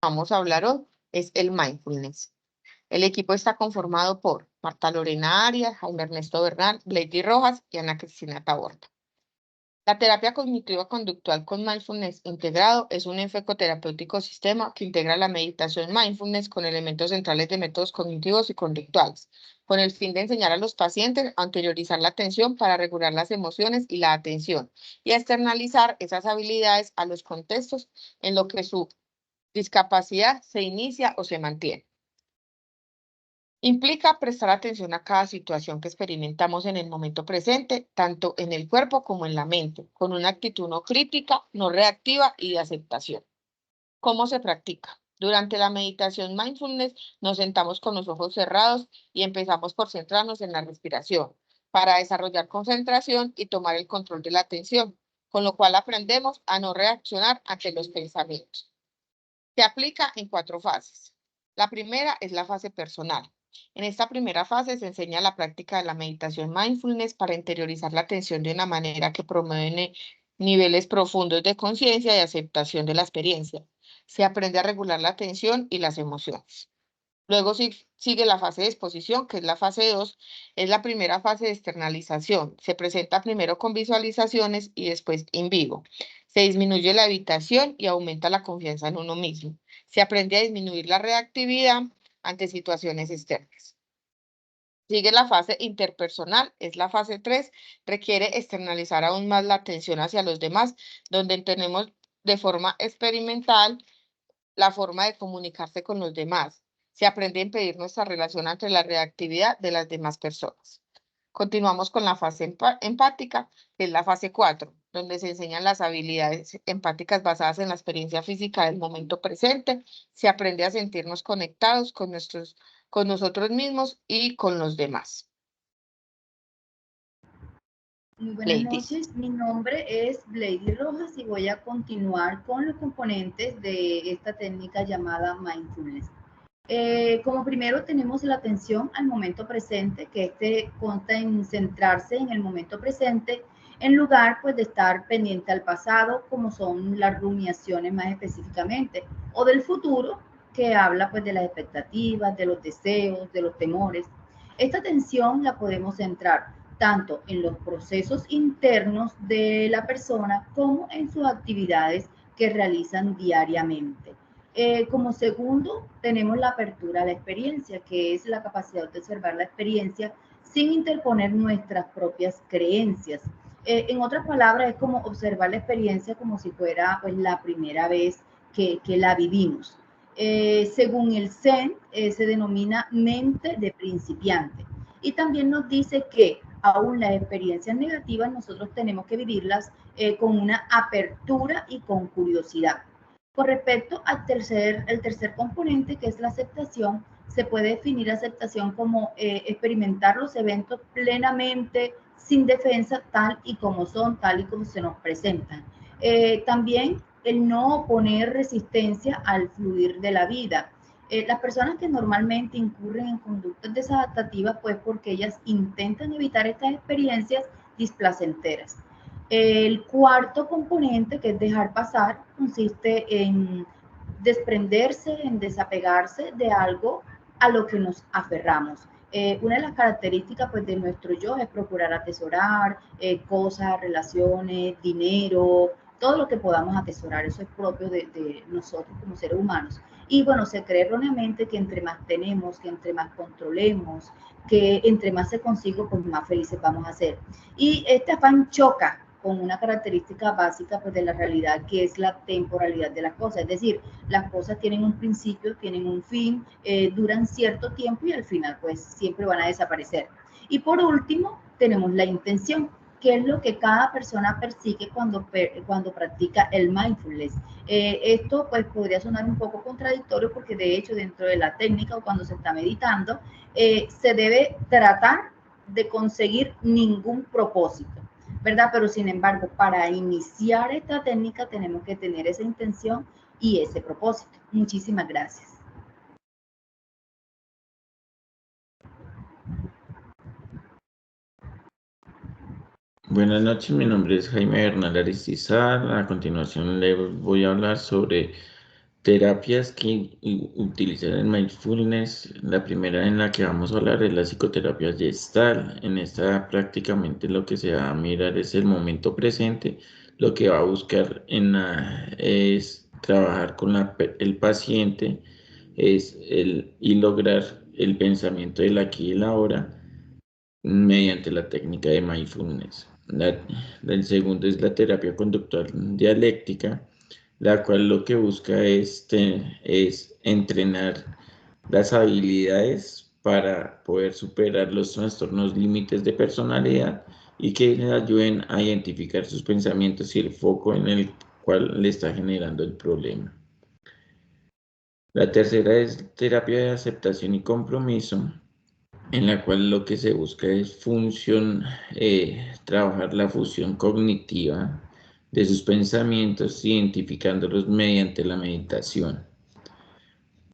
vamos a hablar hoy es el mindfulness. El equipo está conformado por Marta Lorena Arias, Jaime Ernesto Bernal, Lady Rojas y Ana Cristina Taborda. La terapia cognitivo-conductual con mindfulness integrado es un enfoque-terapéutico sistema que integra la meditación mindfulness con elementos centrales de métodos cognitivos y conductuales, con el fin de enseñar a los pacientes a interiorizar la atención para regular las emociones y la atención y a externalizar esas habilidades a los contextos en los que su discapacidad se inicia o se mantiene. Implica prestar atención a cada situación que experimentamos en el momento presente, tanto en el cuerpo como en la mente, con una actitud no crítica, no reactiva y de aceptación. ¿Cómo se practica? Durante la meditación mindfulness nos sentamos con los ojos cerrados y empezamos por centrarnos en la respiración para desarrollar concentración y tomar el control de la atención, con lo cual aprendemos a no reaccionar ante los pensamientos. Se aplica en 4 fases. La primera es la fase personal. En esta primera fase se enseña la práctica de la meditación mindfulness para interiorizar la atención de una manera que promueve niveles profundos de conciencia y aceptación de la experiencia. Se aprende a regular la atención y las emociones. Luego sigue la fase de exposición, que es la fase 2, es la primera fase de externalización. Se presenta primero con visualizaciones y después en vivo. Se disminuye la evitación y aumenta la confianza en uno mismo. Se aprende a disminuir la reactividad ante situaciones externas. Sigue la fase interpersonal, es la fase 3, requiere externalizar aún más la atención hacia los demás, donde tenemos de forma experimental la forma de comunicarse con los demás. Se aprende a impedir nuestra relación ante la reactividad de las demás personas. Continuamos con la fase empática, que es la fase 4, donde se enseñan las habilidades empáticas basadas en la experiencia física del momento presente. Se aprende a sentirnos conectados con nosotros mismos y con los demás. Muy buenas noches, mi nombre es Lady Rojas y voy a continuar con los componentes de esta técnica llamada mindfulness. Como primero tenemos la atención al momento presente, que este consta en centrarse en el momento presente, en lugar pues de estar pendiente al pasado, como son las rumiaciones más específicamente, o del futuro, que habla pues de las expectativas, de los deseos, de los temores. Esta atención la podemos centrar tanto en los procesos internos de la persona como en sus actividades que realizan diariamente. Como segundo, tenemos la apertura a la experiencia, que es la capacidad de observar la experiencia sin interponer nuestras propias creencias. En otras palabras, es como observar la experiencia como si fuera pues, la primera vez que la vivimos. Según el Zen, se denomina mente de principiante. Y también nos dice que aún las experiencias negativas nosotros tenemos que vivirlas con una apertura y con curiosidad. Con respecto al el tercer componente, que es la aceptación, se puede definir aceptación como experimentar los eventos plenamente, sin defensa, tal y como son, tal y como se nos presentan. También el no oponer resistencia al fluir de la vida. Las personas que normalmente incurren en conductas desadaptativas, pues porque ellas intentan evitar estas experiencias displacenteras. El cuarto componente, que es dejar pasar, consiste en desprenderse, en desapegarse de algo a lo que nos aferramos. Una de las características pues, de nuestro yo es procurar atesorar cosas, relaciones, dinero, todo lo que podamos atesorar. Eso es propio de nosotros como seres humanos. Y bueno, se cree erróneamente que entre más tenemos, que entre más controlemos, que entre más se consigo, pues más felices vamos a ser. Y este afán choca con una característica básica pues, de la realidad, que es la temporalidad de las cosas. Es decir, las cosas tienen un principio, tienen un fin, duran cierto tiempo y al final pues siempre van a desaparecer. Y por último, tenemos la intención, que es lo que cada persona persigue cuando practica el mindfulness. Esto pues podría sonar un poco contradictorio porque de hecho dentro de la técnica o cuando se está meditando, se debe tratar de conseguir ningún propósito, ¿verdad? Pero sin embargo, para iniciar esta técnica tenemos que tener esa intención y ese propósito. Muchísimas gracias. Buenas noches, mi nombre es Jaime Bernal Aristizal. A continuación les voy a hablar sobre terapias que utilizan el mindfulness, la primera en la que vamos a hablar es la psicoterapia Gestalt. En esta prácticamente lo que se va a mirar es el momento presente. Lo que va a buscar es trabajar con el paciente y lograr el pensamiento del aquí y el ahora mediante la técnica de mindfulness. El segundo es la terapia conductual dialéctica, la cual lo que busca es entrenar las habilidades para poder superar los trastornos límites de personalidad y que les ayuden a identificar sus pensamientos y el foco en el cual le está generando el problema. La tercera es terapia de aceptación y compromiso, en la cual lo que se busca es trabajar la función cognitiva de sus pensamientos, identificándolos mediante la meditación.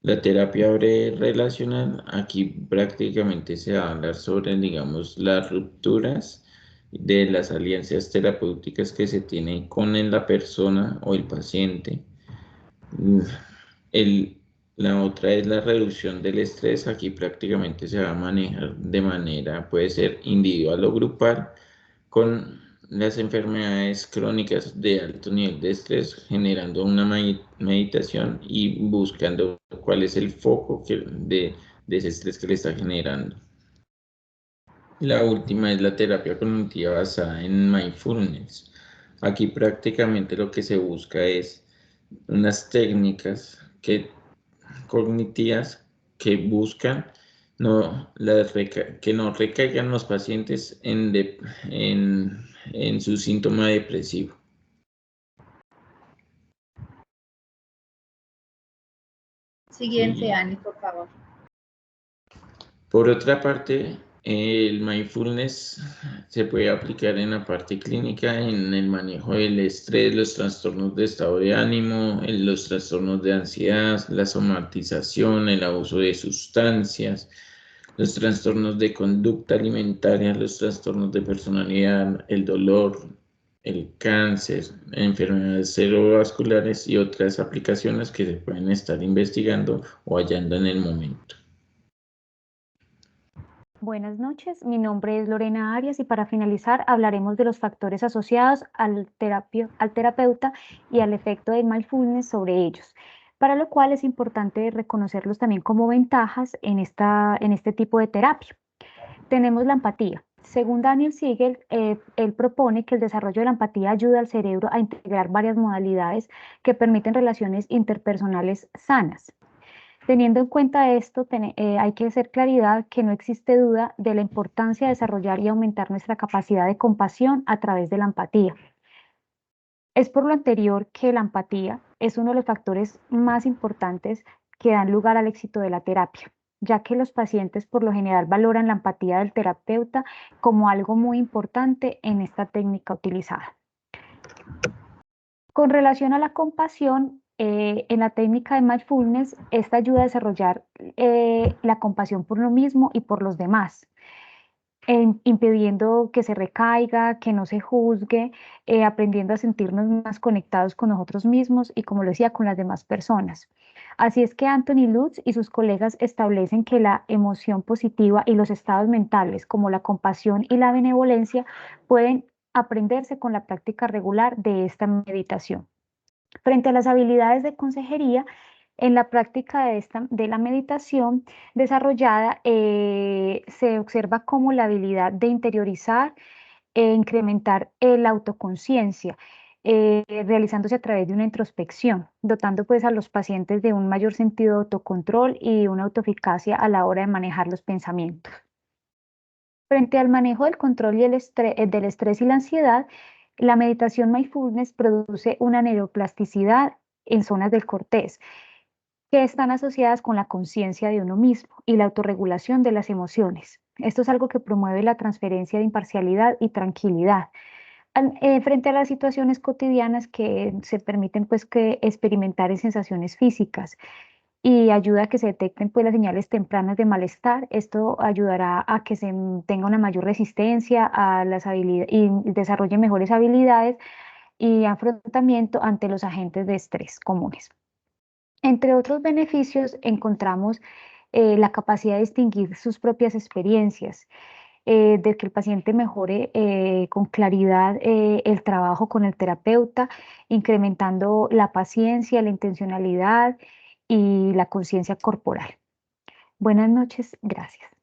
La terapia breve relacional, aquí prácticamente se va a hablar sobre, digamos, las rupturas de las alianzas terapéuticas que se tienen con la persona o el paciente. La otra es la reducción del estrés. Aquí prácticamente se va a manejar de manera, puede ser individual o grupal, con las enfermedades crónicas de alto nivel de estrés, generando una meditación y buscando cuál es el foco de ese estrés que le está generando. La última es la terapia cognitiva basada en mindfulness. Aquí prácticamente lo que se busca es unas técnicas cognitivas que buscan que no recaigan los pacientes en su síntoma depresivo. Siguiente, Ani, por favor. Por otra parte, el mindfulness se puede aplicar en la parte clínica, en el manejo del estrés, los trastornos de estado de ánimo, en los trastornos de ansiedad, la somatización, el abuso de sustancias, los trastornos de conducta alimentaria, los trastornos de personalidad, el dolor, el cáncer, enfermedades cerebrovasculares y otras aplicaciones que se pueden estar investigando o hallando en el momento. Buenas noches, mi nombre es Lorena Arias y para finalizar hablaremos de los factores asociados al terapeuta y al efecto del mindfulness sobre ellos, para lo cual es importante reconocerlos también como ventajas en este tipo de terapia. Tenemos la empatía. Según Daniel Siegel, él propone que el desarrollo de la empatía ayuda al cerebro a integrar varias modalidades que permiten relaciones interpersonales sanas. Teniendo en cuenta esto, hay que hacer claridad que no existe duda de la importancia de desarrollar y aumentar nuestra capacidad de compasión a través de la empatía. Es por lo anterior que la empatía es uno de los factores más importantes que dan lugar al éxito de la terapia, ya que los pacientes por lo general valoran la empatía del terapeuta como algo muy importante en esta técnica utilizada. Con relación a la compasión, en la técnica de mindfulness, esta ayuda a desarrollar la compasión por uno mismo y por los demás, impidiendo que se recaiga, que no se juzgue, aprendiendo a sentirnos más conectados con nosotros mismos y, como lo decía, con las demás personas. Así es que Anthony Lutz y sus colegas establecen que la emoción positiva y los estados mentales, como la compasión y la benevolencia, pueden aprenderse con la práctica regular de esta meditación. Frente a las habilidades de consejería, en la práctica de la meditación desarrollada, se observa como la habilidad de interiorizar e incrementar la autoconciencia, realizándose a través de una introspección, dotando pues a los pacientes de un mayor sentido de autocontrol y una autoeficacia a la hora de manejar los pensamientos. Frente al manejo del control y del estrés y la ansiedad, la meditación mindfulness produce una neuroplasticidad en zonas del cortés que están asociadas con la conciencia de uno mismo y la autorregulación de las emociones. Esto es algo que promueve la transferencia de imparcialidad y tranquilidad frente a las situaciones cotidianas que se permiten pues que experimentar en sensaciones físicas y ayuda a que se detecten pues las señales tempranas de malestar. Esto ayudará a que se tenga una mayor resistencia a las habilidades y desarrolle mejores habilidades y afrontamiento ante los agentes de estrés comunes. Entre otros beneficios encontramos la capacidad de distinguir sus propias experiencias, de que el paciente mejore con claridad el trabajo con el terapeuta, incrementando la paciencia, la intencionalidad y la conciencia corporal. Buenas noches, gracias.